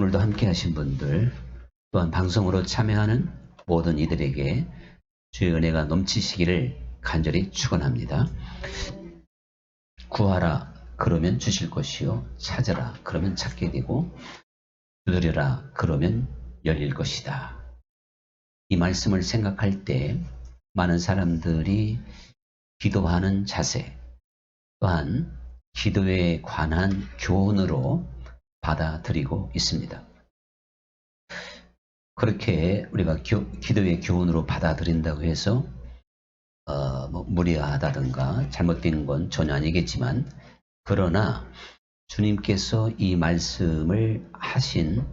오늘도 함께 하신 분들, 또한 방송으로 참여하는 모든 이들에게 주의 은혜가 넘치시기를 간절히 축원합니다. 구하라 그러면 주실 것이요, 찾으라 그러면 찾게 되고, 두드려라 그러면 열릴 것이다. 이 말씀을 생각할 때 많은 사람들이 기도하는 자세, 또한 기도에 관한 교훈으로 받아들이고 있습니다. 그렇게 우리가 기도의 교훈으로 받아들인다고 해서 무리하다든가 잘못된 건 전혀 아니겠지만, 그러나 주님께서 이 말씀을 하신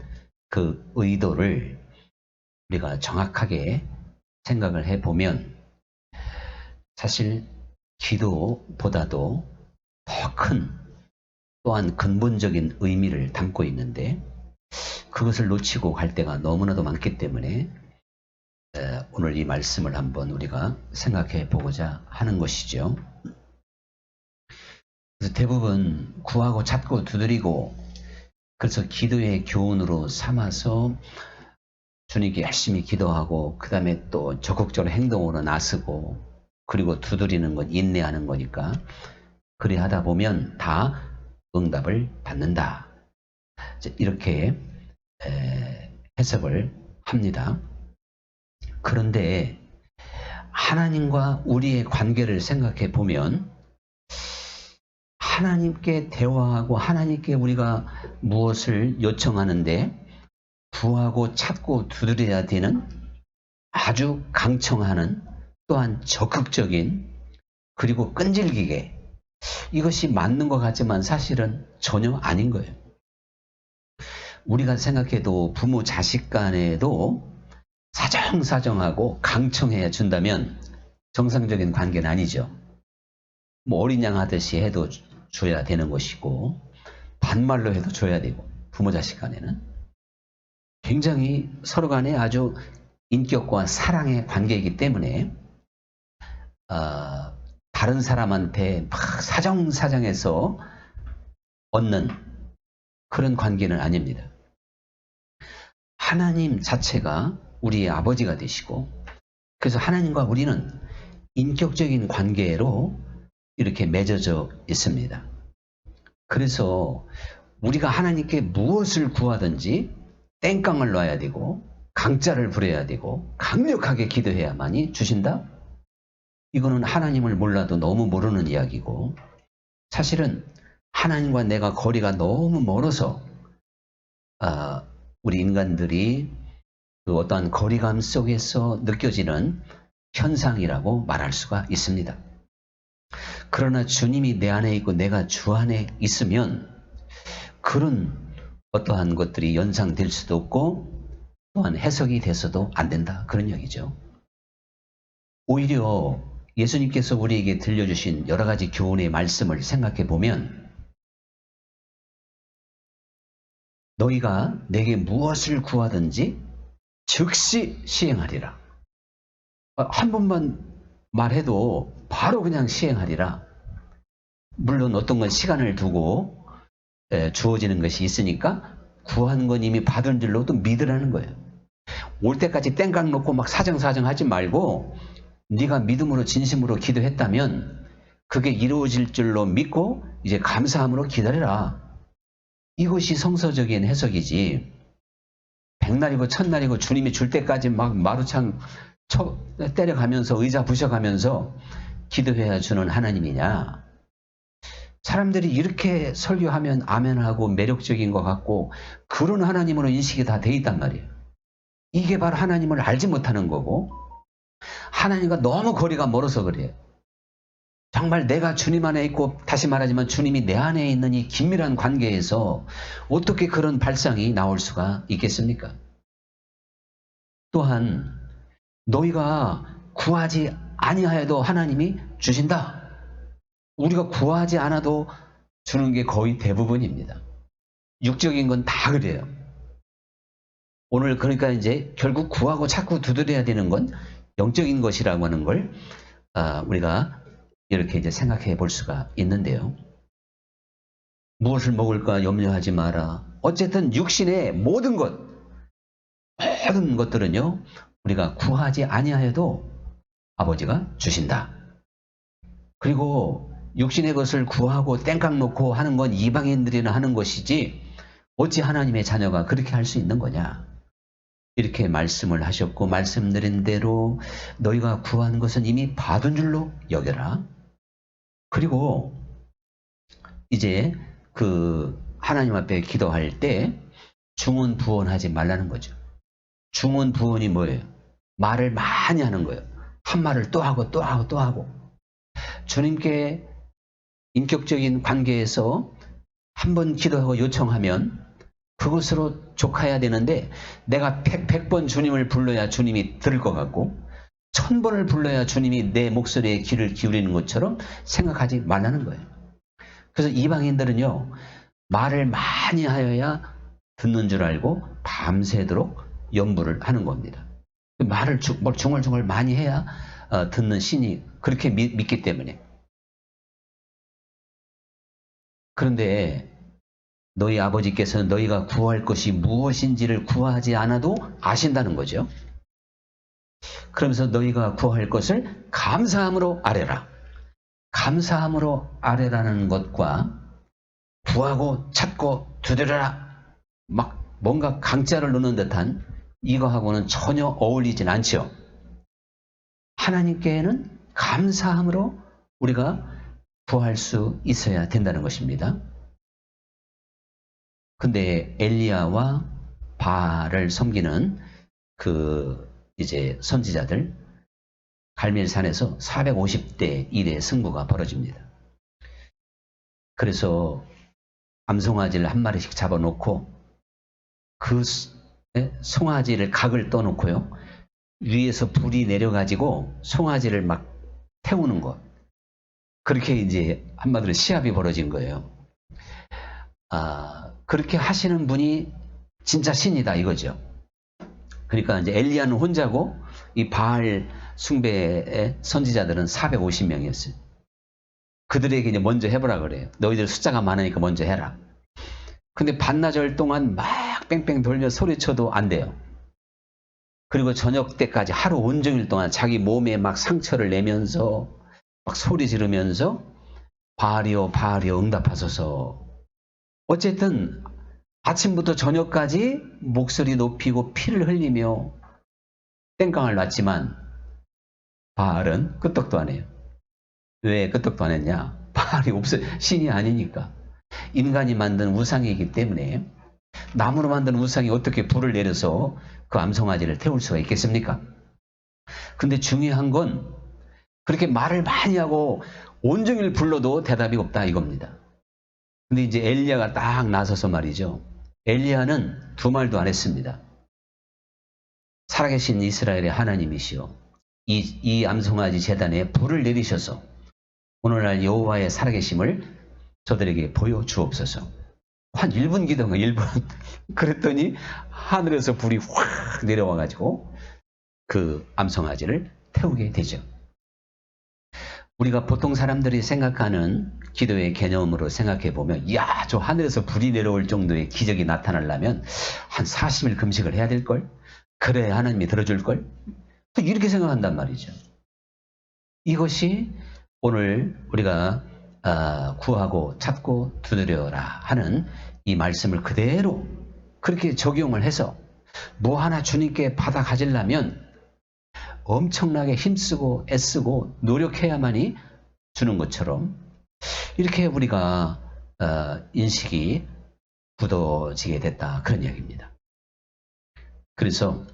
그 의도를 우리가 정확하게 생각을 해보면, 사실 기도보다도 더 큰, 또한 근본적인 의미를 담고 있는데, 그것을 놓치고 갈 때가 너무나도 많기 때문에 오늘 이 말씀을 한번 우리가 생각해 보고자 하는 것이죠. 그래서 대부분 구하고 찾고 두드리고, 그래서 기도의 교훈으로 삼아서 주님께 열심히 기도하고, 그 다음에 또 적극적으로 행동으로 나서고, 그리고 두드리는 건 인내하는 거니까, 그래 하다 보면 다 응답을 받는다, 이렇게 해석을 합니다. 그런데 하나님과 우리의 관계를 생각해 보면, 하나님께 대화하고 하나님께 우리가 무엇을 요청하는데 구하고 찾고 두드려야 되는 아주 강청하는, 또한 적극적인, 그리고 끈질기게, 이것이 맞는 것 같지만 사실은 전혀 아닌 거예요. 우리가 생각해도 부모 자식 간에도 사정사정하고 강청해 준다면 정상적인 관계는 아니죠. 어린 양 하듯이 해도 줘야 되는 것이고, 반말로 해도 줘야 되고, 부모 자식 간에는 굉장히 서로 간에 아주 인격과 사랑의 관계이기 때문에 다른 사람한테 막 사정사정해서 얻는 그런 관계는 아닙니다. 하나님 자체가 우리의 아버지가 되시고, 그래서 하나님과 우리는 인격적인 관계로 이렇게 맺어져 있습니다. 그래서 우리가 하나님께 무엇을 구하든지 땡깡을 놔야 되고, 강짜를 부려야 되고, 강력하게 기도해야만이 주신다? 이거는 하나님을 몰라도 너무 모르는 이야기고, 사실은 하나님과 내가 거리가 너무 멀어서 우리 인간들이 그 어떠한 거리감 속에서 느껴지는 현상이라고 말할 수가 있습니다. 그러나 주님이 내 안에 있고 내가 주 안에 있으면 그런 어떠한 것들이 연상될 수도 없고, 또한 해석이 돼서도 안 된다, 그런 얘기죠. 오히려 예수님께서 우리에게 들려주신 여러 가지 교훈의 말씀을 생각해 보면, 너희가 내게 무엇을 구하든지 즉시 시행하리라. 한 번만 말해도 바로 그냥 시행하리라. 물론 어떤 건 시간을 두고 주어지는 것이 있으니까 구한 건 이미 받은 줄로 또 믿으라는 거예요. 올 때까지 땡깡 놓고 막 사정사정 하지 말고, 네가 믿음으로 진심으로 기도했다면 그게 이루어질 줄로 믿고 이제 감사함으로 기다려라. 이것이 성서적인 해석이지, 백날이고 천날이고 주님이 줄 때까지 막 마루창 때려가면서 의자 부셔가면서 기도해야 주는 하나님이냐. 사람들이 이렇게 설교하면 아멘하고 매력적인 것 같고, 그런 하나님으로 인식이 다 돼 있단 말이에요. 이게 바로 하나님을 알지 못하는 거고, 하나님과 너무 거리가 멀어서 그래요. 정말 내가 주님 안에 있고, 다시 말하지만 주님이 내 안에 있는 이 긴밀한 관계에서 어떻게 그런 발상이 나올 수가 있겠습니까? 또한 너희가 구하지 아니하여도 하나님이 주신다. 우리가 구하지 않아도 주는 게 거의 대부분입니다. 육적인 건 다 그래요. 오늘 그러니까 이제 결국 구하고 찾고 두드려야 되는 건 영적인 것이라고 하는 걸 우리가 이렇게 이제 생각해 볼 수가 있는데요. 무엇을 먹을까 염려하지 마라. 어쨌든 육신의 모든 것들은요, 우리가 구하지 아니하여도 아버지가 주신다. 그리고 육신의 것을 구하고 땡깡 놓고 하는 건 이방인들이나 하는 것이지 어찌 하나님의 자녀가 그렇게 할 수 있는 거냐. 이렇게 말씀을 하셨고, 말씀드린 대로 너희가 구한 것은 이미 받은 줄로 여겨라. 그리고 이제 그 하나님 앞에 기도할 때 중언부언하지 말라는 거죠. 중언부언이 뭐예요? 말을 많이 하는 거예요. 한 말을 또 하고 또 하고 또 하고. 주님께 인격적인 관계에서 한 번 기도하고 요청하면 그것으로 족해야 되는데, 내가 100번 주님을 불러야 주님이 들을 것 같고 1000번을 불러야 주님이 내 목소리에 귀를 기울이는 것처럼 생각하지 말라는 거예요. 그래서 이방인들은요, 말을 많이 하여야 듣는 줄 알고 밤새도록 연부를 하는 겁니다. 말을 중얼중얼 많이 해야 듣는 신이 그렇게 믿기 때문에. 그런데 너희 아버지께서는 너희가 구할 것이 무엇인지를 구하지 않아도 아신다는 거죠. 그러면서 너희가 구할 것을 감사함으로 아뢰라. 감사함으로 아뢰라는 것과 구하고 찾고 두드려라, 막 뭔가 강자를 넣는 듯한 이거하고는 전혀 어울리진 않죠. 하나님께는 감사함으로 우리가 구할 수 있어야 된다는 것입니다. 근데 엘리야와 바알을 섬기는 그 이제 선지자들, 갈멜산에서 450대 1의 승부가 벌어집니다. 그래서 암송아지를 한 마리씩 잡아놓고 그 송아지를 각을 떠놓고요, 위에서 불이 내려가지고 송아지를 막 태우는 것. 그렇게 이제 한마디로 시합이 벌어진 거예요. 그렇게 하시는 분이 진짜 신이다 이거죠. 그러니까 이제 엘리야는 혼자고 이 바알 숭배의 선지자들은 450명이었어요. 그들에게 이제 먼저 해보라 그래요. 너희들 숫자가 많으니까 먼저 해라. 근데 반나절 동안 막 뺑뺑 돌며 소리쳐도 안 돼요. 그리고 저녁 때까지 하루 온종일 동안 자기 몸에 막 상처를 내면서 막 소리 지르면서 바알이여 바알이여 응답하소서. 어쨌든 아침부터 저녁까지 목소리 높이고 피를 흘리며 땡깡을 놨지만 바알은 끄떡도 안 해요. 왜 끄떡도 안 했냐? 바알이 신이 아니니까. 인간이 만든 우상이기 때문에. 나무로 만든 우상이 어떻게 불을 내려서 그 암송아지를 태울 수가 있겠습니까? 근데 중요한 건 그렇게 말을 많이 하고 온종일 불러도 대답이 없다 이겁니다. 근데 이제 엘리야가 딱 나서서 말이죠. 엘리야는 두 말도 안 했습니다. 살아계신 이스라엘의 하나님이시여, 이 암송아지 제단에 불을 내리셔서 오늘날 여호와의 살아계심을 저들에게 보여주옵소서. 한 1분 기도한 거예요. 1분. 그랬더니 하늘에서 불이 확 내려와가지고 그 암송아지를 태우게 되죠. 우리가 보통 사람들이 생각하는 기도의 개념으로 생각해 보면, 야, 저 하늘에서 불이 내려올 정도의 기적이 나타나려면 한 40일 금식을 해야 될걸? 그래야 하나님이 들어줄걸? 이렇게 생각한단 말이죠. 이것이 오늘 우리가 구하고 찾고 두드려라 하는 이 말씀을 그대로 그렇게 적용을 해서 뭐 하나 주님께 받아 가지려면 엄청나게 힘쓰고 애쓰고 노력해야만이 주는 것처럼 이렇게 우리가 인식이 굳어지게 됐다, 그런 이야기입니다. 그래서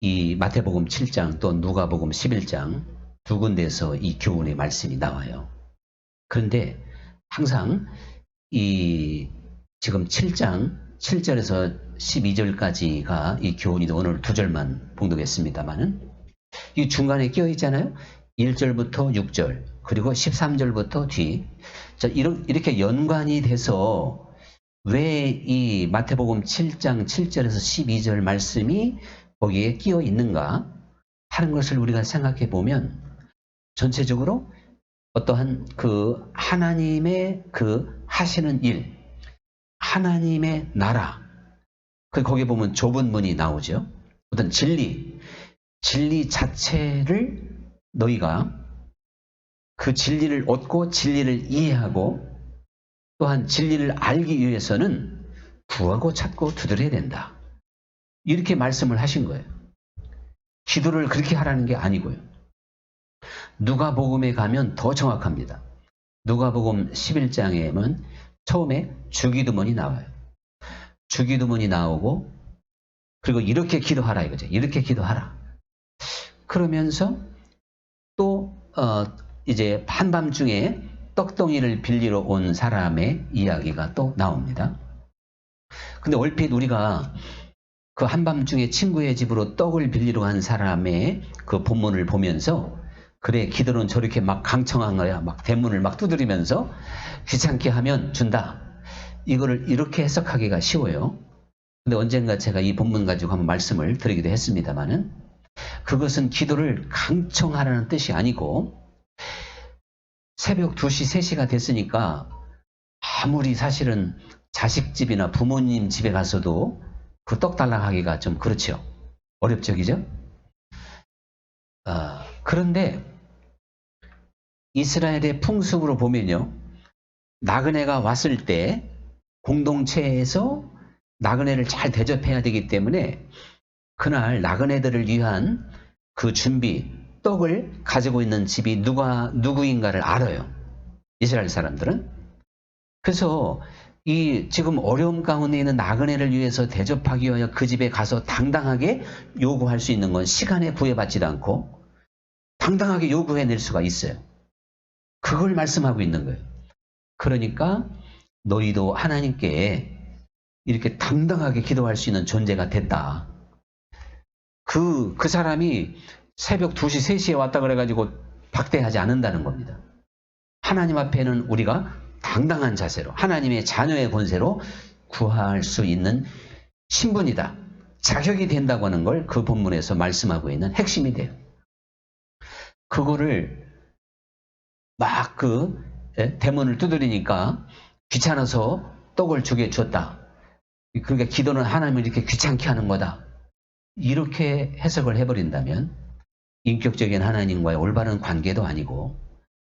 이 마태복음 7장 또 누가복음 11장 두 군데에서 이 교훈의 말씀이 나와요. 그런데 항상 이 지금 7장 7절에서 12절까지가 이 교훈이 오늘 두 절만 봉독했습니다만은 이 중간에 끼어 있잖아요. 1절부터 6절 그리고 13절부터 뒤. 자, 이렇게 연관이 돼서 왜 이 마태복음 7장 7절에서 12절 말씀이 거기에 끼어 있는가 하는 것을 우리가 생각해 보면 전체적으로 어떠한 그 하나님의 그 하시는 일, 하나님의 나라, 거기에 보면 좁은 문이 나오죠. 어떤 진리 자체를 너희가 그 진리를 얻고 진리를 이해하고 또한 진리를 알기 위해서는 구하고 찾고 두드려야 된다. 이렇게 말씀을 하신 거예요. 기도를 그렇게 하라는 게 아니고요. 누가복음에 가면 더 정확합니다. 누가복음 11장에 보면 처음에 주기도문이 나와요. 주기도문이 나오고 그리고 이렇게 기도하라 이거죠. 이렇게 기도하라. 그러면서 또 이제 한밤중에 떡덩이를 빌리러 온 사람의 이야기가 또 나옵니다. 근데 얼핏 우리가 그 한밤중에 친구의 집으로 떡을 빌리러 간 사람의 그 본문을 보면서 그래 기도는 저렇게 막 강청한 거야. 막 대문을 막 두드리면서 귀찮게 하면 준다. 이거를 이렇게 해석하기가 쉬워요. 근데 언젠가 제가 이 본문 가지고 한번 말씀을 드리기도 했습니다만은 그것은 기도를 강청하라는 뜻이 아니고 새벽 2시, 3시가 됐으니까 아무리 사실은 자식 집이나 부모님 집에 가서도 그 떡 달라고 하기가 좀 그렇죠. 어렵죠, 그죠? 그런데 이스라엘의 풍습으로 보면요. 나그네가 왔을 때 공동체에서 나그네를 잘 대접해야 되기 때문에 그날 나그네들을 위한 그 준비, 떡을 가지고 있는 집이 누구인가를 알아요. 이스라엘 사람들은. 그래서 이 지금 어려움 가운데 있는 나그네를 위해서 대접하기 위하여 그 집에 가서 당당하게 요구할 수 있는 건 시간에 구애받지도 않고 당당하게 요구해낼 수가 있어요. 그걸 말씀하고 있는 거예요. 그러니까 너희도 하나님께 이렇게 당당하게 기도할 수 있는 존재가 됐다. 그 사람이 새벽 2시, 3시에 왔다 그래가지고 박대하지 않는다는 겁니다. 하나님 앞에는 우리가 당당한 자세로 하나님의 자녀의 권세로 구할 수 있는 신분이다. 자격이 된다고 하는 걸 그 본문에서 말씀하고 있는 핵심이 돼요. 그거를 막 대문을 두드리니까 귀찮아서 떡을 주게 줬다. 그러니까 기도는 하나님을 이렇게 귀찮게 하는 거다. 이렇게 해석을 해버린다면 인격적인 하나님과의 올바른 관계도 아니고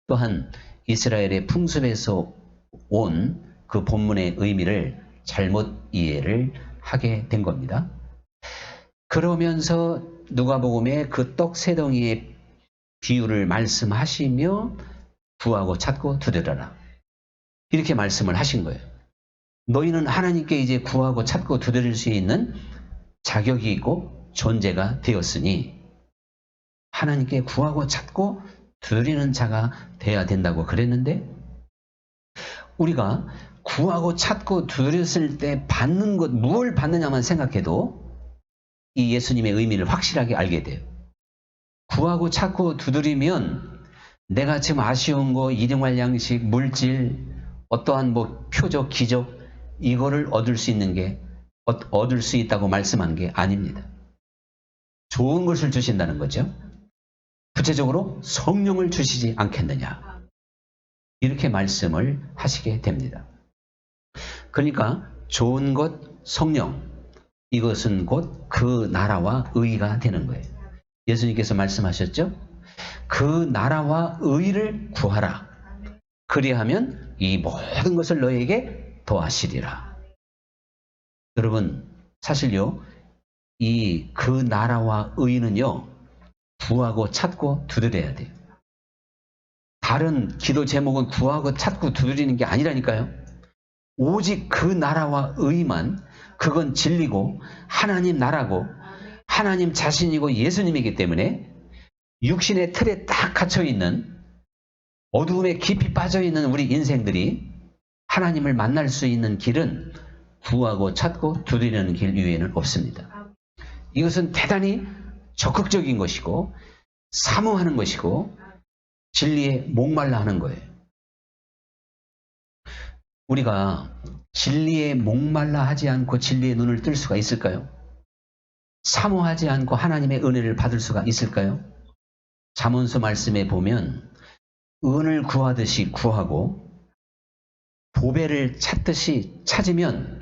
또한 이스라엘의 풍습에서 온 그 본문의 의미를 잘못 이해를 하게 된 겁니다. 그러면서 누가복음에 그 떡 세 덩이의 비유를 말씀하시며 구하고 찾고 두드려라. 이렇게 말씀을 하신 거예요. 너희는 하나님께 이제 구하고 찾고 두드릴 수 있는 자격이 있고 존재가 되었으니 하나님께 구하고 찾고 두드리는 자가 돼야 된다고 그랬는데 우리가 구하고 찾고 두드렸을 때 받는 것, 무엇을 받느냐만 생각해도 이 예수님의 의미를 확실하게 알게 돼요. 구하고 찾고 두드리면 내가 지금 아쉬운 거, 일용할 양식, 물질, 어떠한 표적, 기적 이거를 얻을 수 있다고 말씀한 게 아닙니다. 좋은 것을 주신다는 거죠. 구체적으로 성령을 주시지 않겠느냐. 이렇게 말씀을 하시게 됩니다. 그러니까 좋은 것, 성령, 이것은 곧 그 나라와 의가 되는 거예요. 예수님께서 말씀하셨죠? 그 나라와 의를 구하라. 그리하면 이 모든 것을 너에게 더하시리라. 여러분, 사실요, 그 나라와 의는요, 구하고 찾고 두드려야 돼요. 다른 기도 제목은 구하고 찾고 두드리는 게 아니라니까요. 오직 그 나라와 의만, 그건 진리고 하나님 나라고 하나님 자신이고 예수님이기 때문에 육신의 틀에 딱 갇혀있는 어두움에 깊이 빠져있는 우리 인생들이 하나님을 만날 수 있는 길은 구하고 찾고 두드리는 길 이외에는 없습니다. 이것은 대단히 적극적인 것이고 사모하는 것이고 진리에 목말라 하는 거예요. 우리가 진리에 목말라 하지 않고 진리의 눈을 뜰 수가 있을까요? 사모하지 않고 하나님의 은혜를 받을 수가 있을까요? 잠언서 말씀에 보면 은을 구하듯이 구하고 보배를 찾듯이 찾으면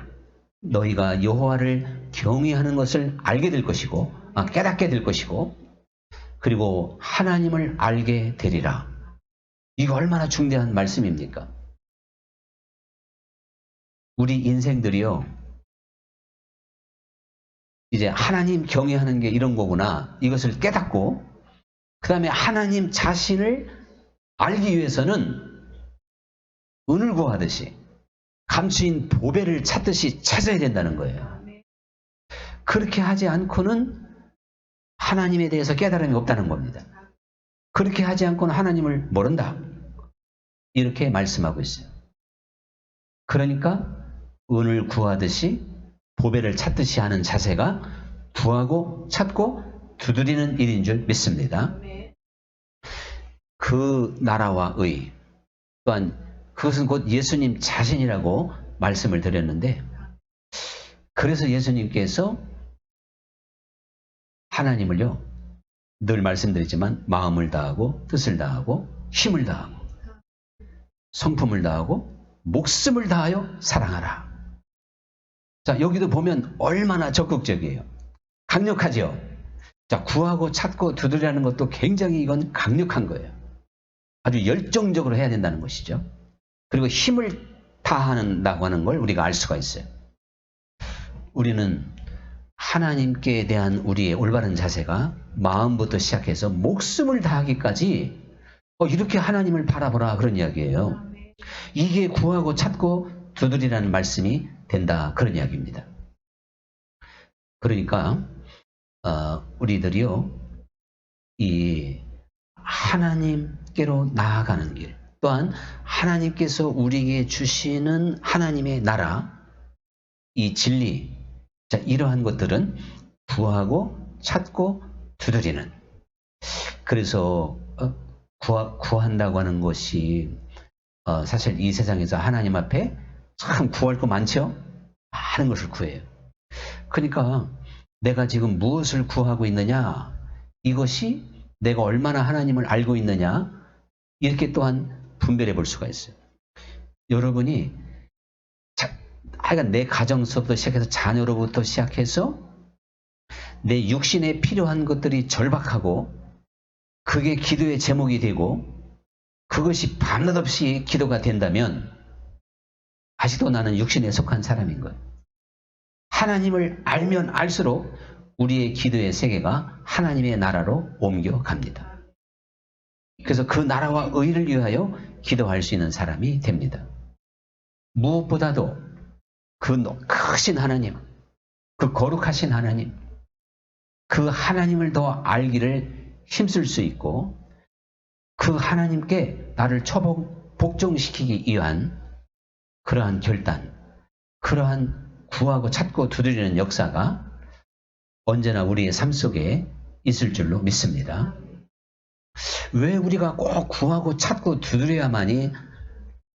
너희가 여호와를 경외하는 것을 알게 될 것이고 깨닫게 될 것이고 그리고 하나님을 알게 되리라. 이거 얼마나 중대한 말씀입니까? 우리 인생들이요, 이제 하나님 경외하는 게 이런 거구나, 이것을 깨닫고 그 다음에 하나님 자신을 알기 위해서는 은을 구하듯이 감추인 보배를 찾듯이 찾아야 된다는 거예요. 그렇게 하지 않고는 하나님에 대해서 깨달음이 없다는 겁니다. 그렇게 하지 않고는 하나님을 모른다, 이렇게 말씀하고 있어요. 그러니까 은을 구하듯이 보배를 찾듯이 하는 자세가 구하고 찾고 두드리는 일인 줄 믿습니다. 그 나라와 의, 또한 그것은 곧 예수님 자신이라고 말씀을 드렸는데, 그래서 예수님께서 하나님을요, 늘 말씀드리지만 마음을 다하고 뜻을 다하고 힘을 다하고 성품을 다하고 목숨을 다하여 사랑하라. 자, 여기도 보면 얼마나 적극적이에요. 강력하죠. 자, 구하고 찾고 두드리라는 것도 굉장히 이건 강력한 거예요. 아주 열정적으로 해야 된다는 것이죠. 그리고 힘을 다한다고 하는 걸 우리가 알 수가 있어요. 우리는 하나님께 대한 우리의 올바른 자세가 마음부터 시작해서 목숨을 다하기까지 이렇게 하나님을 바라보라, 그런 이야기예요. 이게 구하고 찾고 두드리라는 말씀이 된다, 그런 이야기입니다. 그러니까 우리들이요, 이 하나님께로 나아가는 길, 또한 하나님께서 우리에게 주시는 하나님의 나라, 이 진리, 자, 이러한 것들은 구하고 찾고 두드리는, 그래서 구한다고 하는 것이 사실 이 세상에서 하나님 앞에 참 구할 거 많죠? 많은 것을 구해요. 그러니까 내가 지금 무엇을 구하고 있느냐, 이것이 내가 얼마나 하나님을 알고 있느냐, 이렇게 또한 분별해 볼 수가 있어요. 여러분이 하여간 내 가정서부터 시작해서 자녀로부터 시작해서 내 육신에 필요한 것들이 절박하고 그게 기도의 제목이 되고 그것이 밤낮 없이 기도가 된다면 아직도 나는 육신에 속한 사람인 거예요. 하나님을 알면 알수록 우리의 기도의 세계가 하나님의 나라로 옮겨갑니다. 그래서 그 나라와 의를 위하여 기도할 수 있는 사람이 됩니다. 무엇보다도 그 크신 하나님, 그 거룩하신 하나님, 그 하나님을 더 알기를 힘쓸 수 있고 그 하나님께 나를 복종시키기 위한 그러한 결단, 그러한 구하고 찾고 두드리는 역사가 언제나 우리의 삶 속에 있을 줄로 믿습니다. 왜 우리가 꼭 구하고 찾고 두드려야만이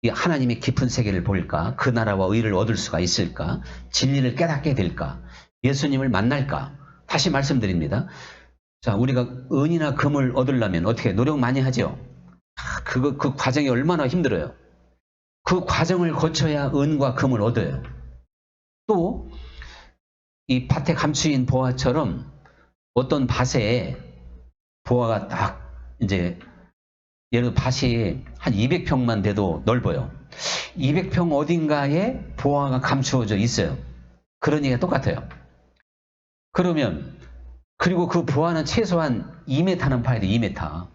이 하나님의 깊은 세계를 볼까? 그 나라와 의를 얻을 수가 있을까? 진리를 깨닫게 될까? 예수님을 만날까? 다시 말씀드립니다. 자, 우리가 은이나 금을 얻으려면 어떻게 노력 많이 하죠? 그 과정이 얼마나 힘들어요. 그 과정을 거쳐야 은과 금을 얻어요. 또 이 밭에 감추인 보화처럼 어떤 밭에 보화가 딱 이제 예를 들어 밭이 한 200평만 돼도 넓어요. 200평 어딘가에 보화가 감추어져 있어요. 그런 얘기가 똑같아요. 그러면 그리고 그 보화는 최소한 2m는 파야 돼. 2m.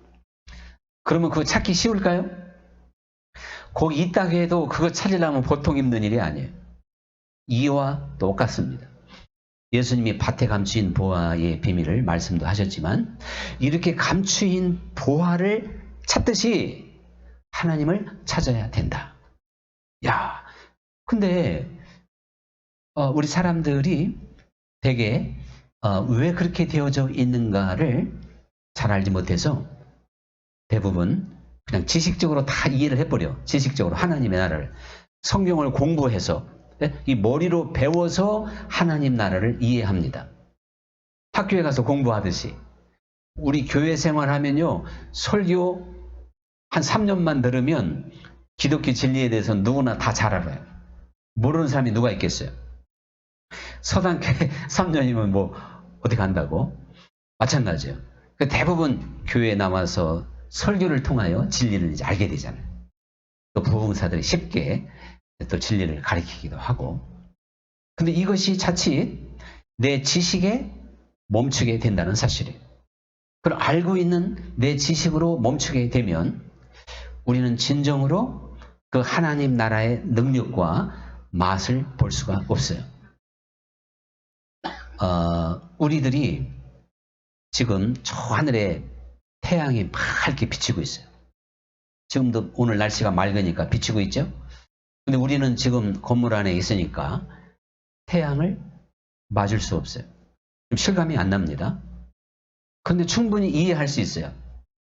그러면 그거 찾기 쉬울까요? 거기 있다고 해도 그거 찾으려면 보통 힘든 일이 아니에요. 이와 똑같습니다. 예수님이 밭에 감추인 보화의 비밀을 말씀도 하셨지만 이렇게 감추인 보화를 찾듯이 하나님을 찾아야 된다. 야, 근데 우리 사람들이 되게 왜 그렇게 되어져 있는가를 잘 알지 못해서 대부분 그냥 지식적으로 다 이해를 해버려. 지식적으로 하나님의 나라를 성경을 공부해서 이 머리로 배워서 하나님 나라를 이해합니다. 학교에 가서 공부하듯이 우리 교회 생활하면요, 설교 한 3년만 들으면 기독교 진리에 대해서 누구나 다 잘 알아요. 모르는 사람이 누가 있겠어요? 서당교회 3년이면 뭐 어떻게 한다고? 마찬가지예요. 대부분 교회에 남아서 설교를 통하여 진리를 이제 알게 되잖아요. 또 부흥사들이 쉽게 또 진리를 가르치기도 하고. 근데 이것이 자칫 내 지식에 멈추게 된다는 사실이에요. 그걸 알고 있는 내 지식으로 멈추게 되면 우리는 진정으로 그 하나님 나라의 능력과 맛을 볼 수가 없어요. 우리들이 지금 저 하늘에 태양이 밝게 비치고 있어요. 지금도 오늘 날씨가 맑으니까 비치고 있죠? 근데 우리는 지금 건물 안에 있으니까 태양을 맞을 수 없어요. 좀 실감이 안 납니다. 근데 충분히 이해할 수 있어요.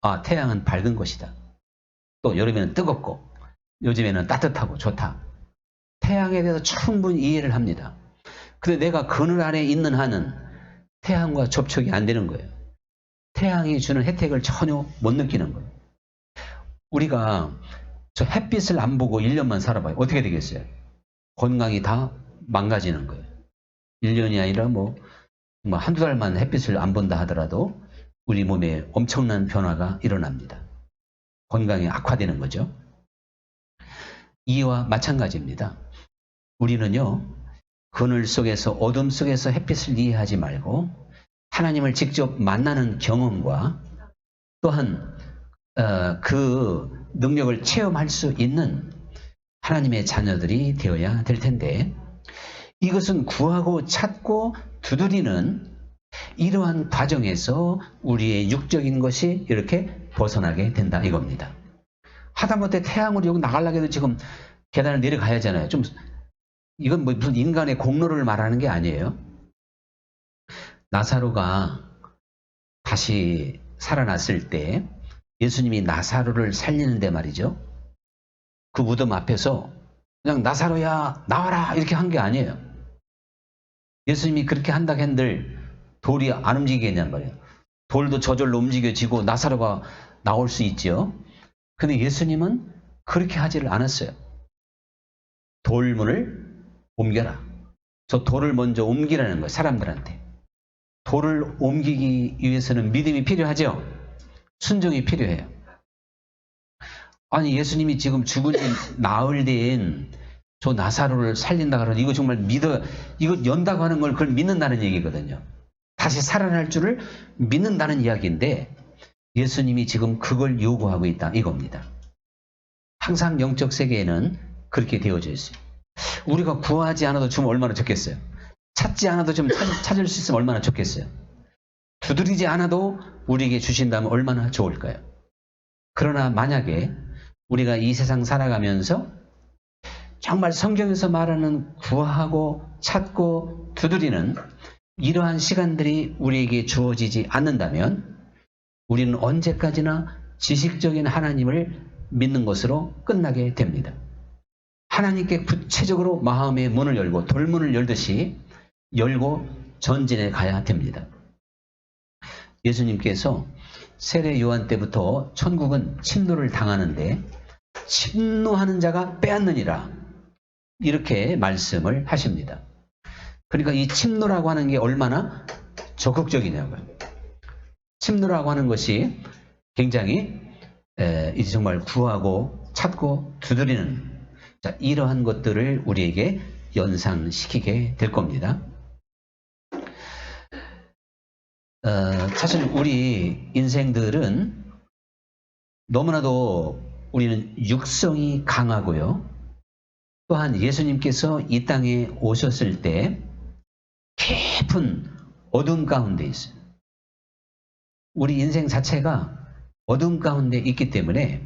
아, 태양은 밝은 것이다. 또 여름에는 뜨겁고 요즘에는 따뜻하고 좋다. 태양에 대해서 충분히 이해를 합니다. 근데 내가 그늘 안에 있는 한은 태양과 접촉이 안 되는 거예요. 태양이 주는 혜택을 전혀 못 느끼는 거예요. 우리가 저 햇빛을 안 보고 1년만 살아봐요. 어떻게 되겠어요? 건강이 다 망가지는 거예요. 1년이 아니라 뭐 한두 달만 햇빛을 안 본다 하더라도 우리 몸에 엄청난 변화가 일어납니다. 건강이 악화되는 거죠. 이와 마찬가지입니다. 우리는요, 그늘 속에서 어둠 속에서 햇빛을 이해하지 말고 하나님을 직접 만나는 경험과 또한 그 능력을 체험할 수 있는 하나님의 자녀들이 되어야 될 텐데, 이것은 구하고 찾고 두드리는 이러한 과정에서 우리의 육적인 것이 이렇게 벗어나게 된다 이겁니다. 하다못해 태양으로 여기 나가려고 해도 지금 계단을 내려가야 하잖아요. 좀 이건 뭐 무슨 인간의 공로를 말하는 게 아니에요. 나사로가 다시 살아났을 때 예수님이 나사로를 살리는데 말이죠. 그 무덤 앞에서 그냥 나사로야 나와라 이렇게 한 게 아니에요. 예수님이 그렇게 한다고 한들 돌이 안 움직이겠냔 말이에요. 돌도 저절로 움직여지고 나사로가 나올 수 있죠. 근데 예수님은 그렇게 하지를 않았어요. 돌문을 옮겨라. 저 돌을 먼저 옮기라는 거예요. 사람들한테. 돌을 옮기기 위해서는 믿음이 필요하죠. 순종이 필요해요. 아니 예수님이 지금 죽은 지 나흘 된 저 나사로를 살린다 그러면 이거 정말 이거 연다고 하는 걸 그걸 믿는다는 얘기거든요. 다시 살아날 줄을 믿는다는 이야기인데 예수님이 지금 그걸 요구하고 있다 이겁니다. 항상 영적 세계에는 그렇게 되어져 있어요. 우리가 구하지 않아도 주면 얼마나 좋겠어요. 찾지 않아도 좀 찾을 수 있으면 얼마나 좋겠어요. 두드리지 않아도 우리에게 주신다면 얼마나 좋을까요? 그러나 만약에 우리가 이 세상 살아가면서 정말 성경에서 말하는 구하고 찾고 두드리는 이러한 시간들이 우리에게 주어지지 않는다면 우리는 언제까지나 지식적인 하나님을 믿는 것으로 끝나게 됩니다. 하나님께 구체적으로 마음의 문을 열고 돌문을 열듯이 열고 전진해 가야 됩니다. 예수님께서 세례 요한 때부터 천국은 침노를 당하는데 침노하는 자가 빼앗느니라 이렇게 말씀을 하십니다. 그러니까 이 침노라고 하는 게 얼마나 적극적이냐고요. 침노라고 하는 것이 굉장히 이제 정말 구하고 찾고 두드리는 이러한 것들을 우리에게 연상시키게 될 겁니다. 사실 우리 인생들은 너무나도 우리는 육성이 강하고요. 또한 예수님께서 이 땅에 오셨을 때 깊은 어둠 가운데 있어요. 우리 인생 자체가 어둠 가운데 있기 때문에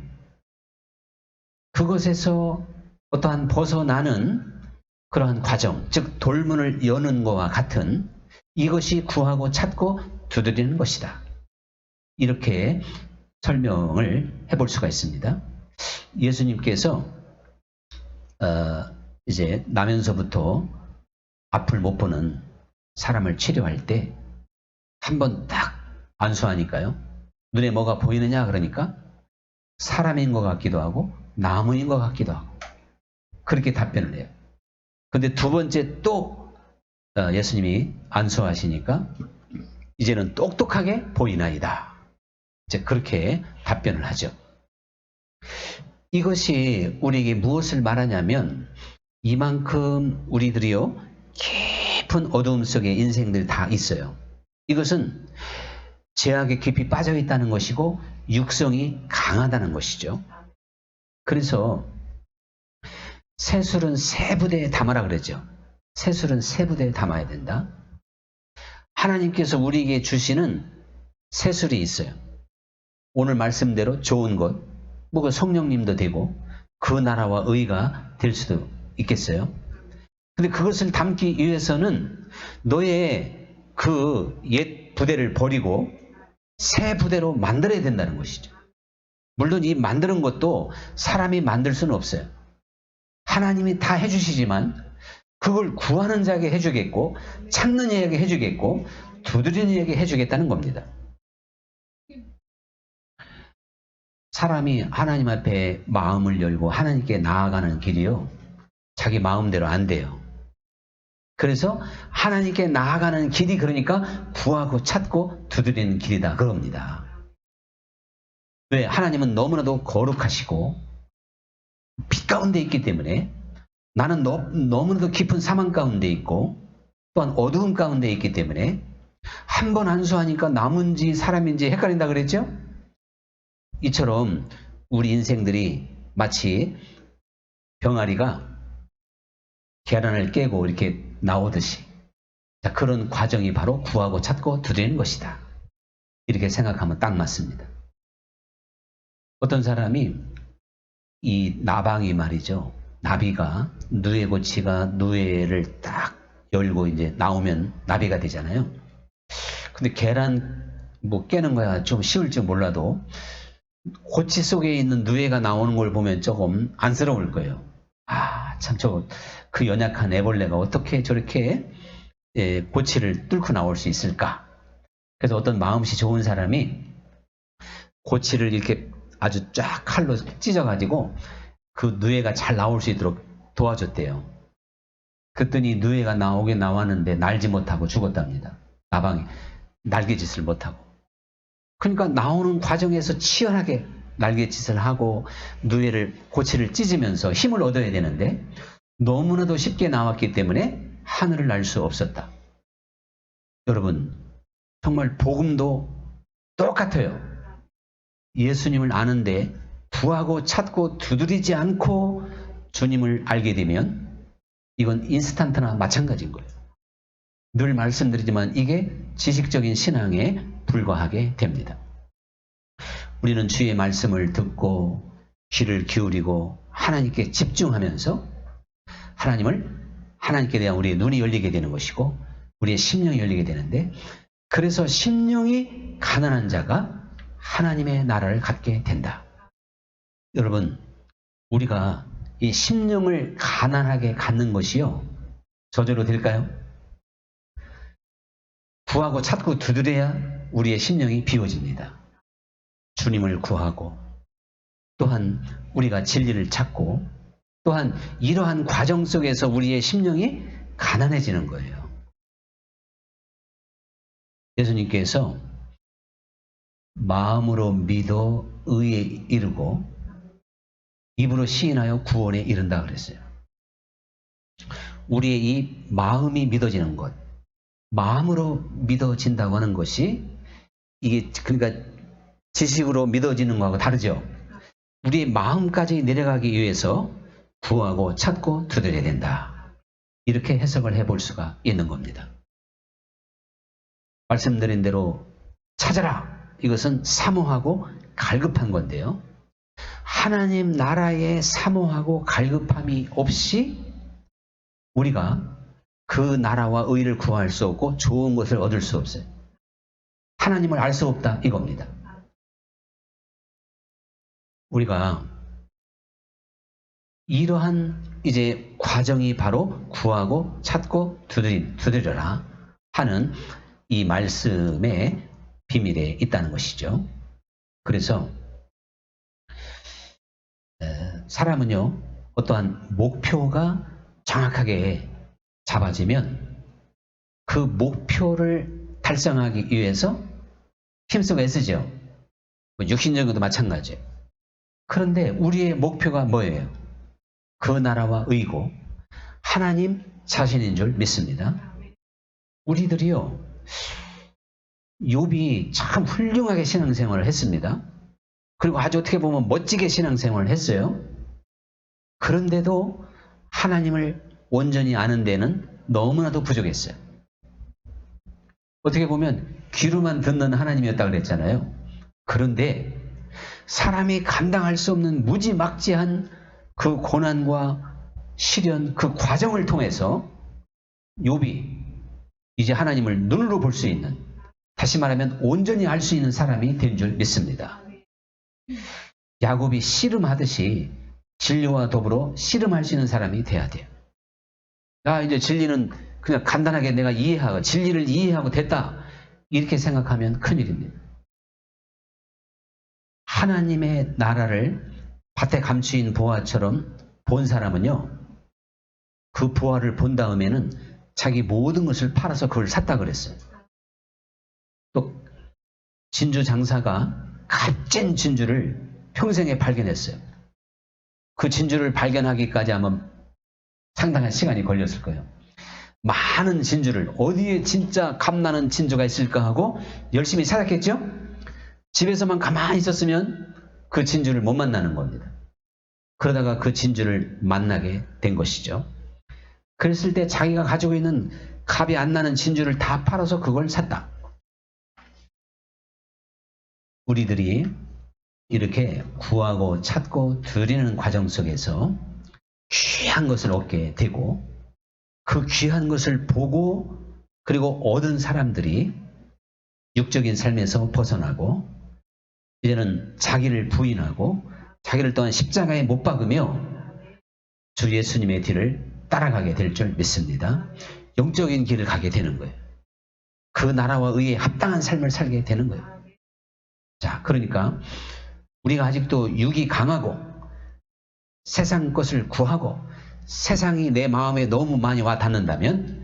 그것에서 어떠한 벗어나는 그러한 과정, 즉 돌문을 여는 것과 같은 이것이 구하고 찾고 두드리는 것이다. 이렇게 설명을 해볼 수가 있습니다. 예수님께서 이제 나면서부터 앞을 못 보는 사람을 치료할 때 한번 딱 안수하니까요. 눈에 뭐가 보이느냐 그러니까 사람인 것 같기도 하고 나무인 것 같기도 하고 그렇게 답변을 해요. 근데 두 번째 또 예수님이 안수하시니까 이제는 똑똑하게 보이나이다. 이제 그렇게 답변을 하죠. 이것이 우리에게 무엇을 말하냐면 이만큼 우리들이요 깊은 어두움 속에 인생들이 다 있어요. 이것은 죄악에 깊이 빠져 있다는 것이고 육성이 강하다는 것이죠. 그래서 새술은 세 부대에 담아라 그랬죠. 새술은 세 부대에 담아야 된다. 하나님께서 우리에게 주시는 새술이 있어요. 오늘 말씀대로 좋은 것, 뭐 성령님도 되고 그 나라와 의가 될 수도 있겠어요. 근데 그것을 담기 위해서는 너의 그 옛 부대를 버리고 새 부대로 만들어야 된다는 것이죠. 물론 이 만드는 것도 사람이 만들 수는 없어요. 하나님이 다 해주시지만 그걸 구하는 자에게 해주겠고 찾는 이에게 해주겠고 두드리는 이에게 해주겠다는 겁니다. 사람이 하나님 앞에 마음을 열고 하나님께 나아가는 길이요. 자기 마음대로 안 돼요. 그래서 하나님께 나아가는 길이 그러니까 구하고 찾고 두드리는 길이다 그럽니다. 왜? 하나님은 너무나도 거룩하시고 빛 가운데 있기 때문에 나는 너무나도 깊은 사망 가운데 있고 또한 어두움 가운데 있기 때문에 한 번 안수하니까 나무인지 사람인지 헷갈린다 그랬죠? 이처럼 우리 인생들이 마치 병아리가 계란을 깨고 이렇게 나오듯이 자, 그런 과정이 바로 구하고 찾고 두드리는 것이다. 이렇게 생각하면 딱 맞습니다. 어떤 사람이 이 나방이 말이죠. 나비가 누에고치가 누에를 딱 열고 이제 나오면 나비가 되잖아요. 근데 계란 뭐 깨는 거야 좀 쉬울지 몰라도 고치 속에 있는 누에가 나오는 걸 보면 조금 안쓰러울 거예요. 아, 참 그 연약한 애벌레가 어떻게 저렇게 고치를 뚫고 나올 수 있을까? 그래서 어떤 마음씨 좋은 사람이 고치를 이렇게 아주 쫙 칼로 찢어가지고 그 누에가 잘 나올 수 있도록 도와줬대요. 그랬더니 누에가 나오긴 나왔는데 날지 못하고 죽었답니다. 나방이 날개짓을 못하고. 그러니까 나오는 과정에서 치열하게 날개짓을 하고 누에를 고치를 찢으면서 힘을 얻어야 되는데 너무나도 쉽게 나왔기 때문에 하늘을 날 수 없었다. 여러분 정말 복음도 똑같아요. 예수님을 아는데 구하고 찾고 두드리지 않고 주님을 알게 되면 이건 인스턴트나 마찬가지인 거예요. 늘 말씀드리지만 이게 지식적인 신앙에 불과하게 됩니다. 우리는 주의 말씀을 듣고 귀를 기울이고 하나님께 집중하면서 하나님께 대한 우리의 눈이 열리게 되는 것이고 우리의 심령이 열리게 되는데 그래서 심령이 가난한 자가 하나님의 나라를 갖게 된다. 여러분 우리가 이 심령을 가난하게 갖는 것이요 저절로 될까요? 구하고 찾고 두드려야 우리의 심령이 비워집니다. 주님을 구하고 또한 우리가 진리를 찾고 또한 이러한 과정 속에서 우리의 심령이 가난해지는 거예요. 예수님께서 마음으로 믿어 의에 이르고 입으로 시인하여 구원에 이른다 그랬어요. 우리의 이 마음이 믿어지는 것, 마음으로 믿어진다고 하는 것이 이게 그러니까 지식으로 믿어지는 것하고 다르죠. 우리의 마음까지 내려가기 위해서 구하고 찾고 두드려야 된다. 이렇게 해석을 해볼 수가 있는 겁니다. 말씀드린 대로 찾아라. 이것은 사모하고 갈급한 건데요. 하나님 나라에 사모하고 갈급함이 없이 우리가 그 나라와 의를 구할 수 없고 좋은 것을 얻을 수 없어요. 하나님을 알 수 없다 이겁니다. 우리가 이러한 이제 과정이 바로 구하고 찾고 두드려라 하는 이 말씀의 비밀에 있다는 것이죠. 그래서 사람은요, 어떠한 목표가 정확하게 잡아지면 그 목표를 달성하기 위해서 힘쓰고 애쓰죠. 육신적으로도 마찬가지예요. 그런데 우리의 목표가 뭐예요? 그 나라와 의고 하나님 자신인 줄 믿습니다. 우리들이요, 욥이 참 훌륭하게 신앙생활을 했습니다. 그리고 아주 어떻게 보면 멋지게 신앙생활을 했어요. 그런데도 하나님을 온전히 아는 데는 너무나도 부족했어요. 어떻게 보면 귀로만 듣는 하나님이었다고 그랬잖아요. 그런데 사람이 감당할 수 없는 무지막지한 그 고난과 시련, 그 과정을 통해서 욥이 이제 하나님을 눈으로 볼 수 있는, 다시 말하면 온전히 알 수 있는 사람이 된 줄 믿습니다. 야곱이 씨름하듯이 진리와 더불어 씨름할 수 있는 사람이 돼야 돼요. 이제 진리는 그냥 간단하게 내가 이해하고 진리를 이해하고 됐다, 이렇게 생각하면 큰일입니다. 하나님의 나라를 밭에 감추인 보화처럼 본 사람은요, 그 보화를 본 다음에는 자기 모든 것을 팔아서 그걸 샀다 그랬어요. 또 진주 장사가 값진 진주를 평생에 발견했어요. 그 진주를 발견하기까지 아마 상당한 시간이 걸렸을 거예요. 많은 진주를, 어디에 진짜 값나는 진주가 있을까 하고 열심히 찾았겠죠? 집에서만 가만히 있었으면 그 진주를 못 만나는 겁니다. 그러다가 그 진주를 만나게 된 것이죠. 그랬을 때 자기가 가지고 있는 값이 안 나는 진주를 다 팔아서 그걸 샀다. 우리들이 이렇게 구하고 찾고 드리는 과정 속에서 귀한 것을 얻게 되고, 그 귀한 것을 보고 그리고 얻은 사람들이 육적인 삶에서 벗어나고 이제는 자기를 부인하고 자기를 또한 십자가에 못 박으며 주 예수님의 뒤를 따라가게 될 줄 믿습니다. 영적인 길을 가게 되는 거예요. 그 나라와 의에 합당한 삶을 살게 되는 거예요. 자, 그러니까 우리가 아직도 육이 강하고 세상 것을 구하고 세상이 내 마음에 너무 많이 와 닿는다면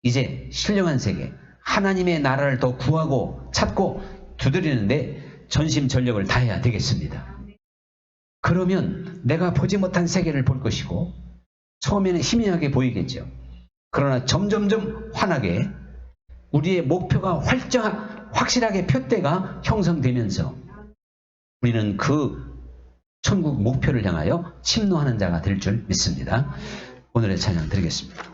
이제 신령한 세계, 하나님의 나라를 더 구하고 찾고 두드리는데 전심전력을 다해야 되겠습니다. 그러면 내가 보지 못한 세계를 볼 것이고 처음에는 희미하게 보이겠죠. 그러나 점점점 환하게 우리의 목표가 확실하게 표대가 형성되면서 우리는 그 천국 목표를 향하여 침노하는 자가 될 줄 믿습니다. 오늘의 찬양 드리겠습니다.